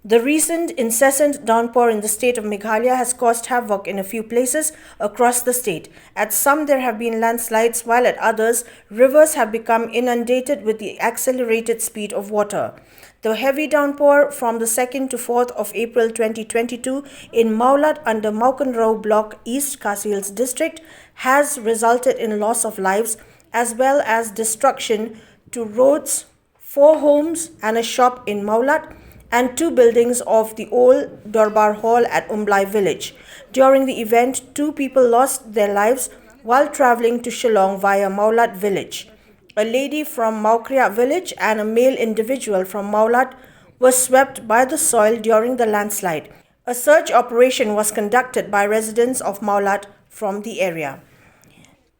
The recent incessant downpour in the state of Meghalaya has caused havoc in a few places across the state. At some there have been landslides, while at others, rivers have become inundated with the accelerated speed of water. The heavy downpour from the 2nd to 4th of April 2022 in Maulat under Maukanrao Block, East Kasils district has resulted in loss of lives as well as destruction to roads, 4 homes and a shop in Maulat, and 2 buildings of the old Darbar Hall at Umblai village. During the event, 2 people lost their lives while traveling to Shillong via Maulat village. A lady from Maukria village and a male individual from Maulat were swept by the soil during the landslide. A search operation was conducted by residents of Maulat from the area.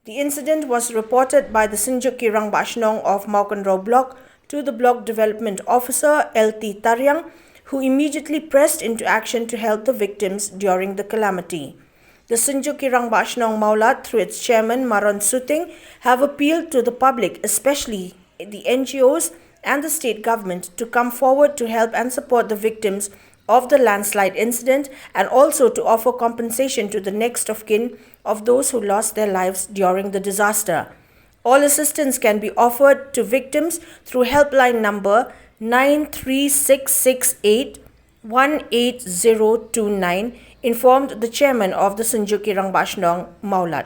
The incident was reported by the Sinjuk Kirang Bashnong of Maukanrao Block to the Block Development Officer LT Taryang, who immediately pressed into action to help the victims during the calamity. The Sinjuk Kirang Bashnong Maulat, through its chairman Maron Suting, have appealed to the public, especially the NGOs and the state government, to come forward to help and support the victims of the landslide incident and also to offer compensation to the next of kin of those who lost their lives during the disaster. All assistance can be offered to victims through helpline number 93668 18029, informed the chairman of the Sinjuk Kirang Bashnong Maulat.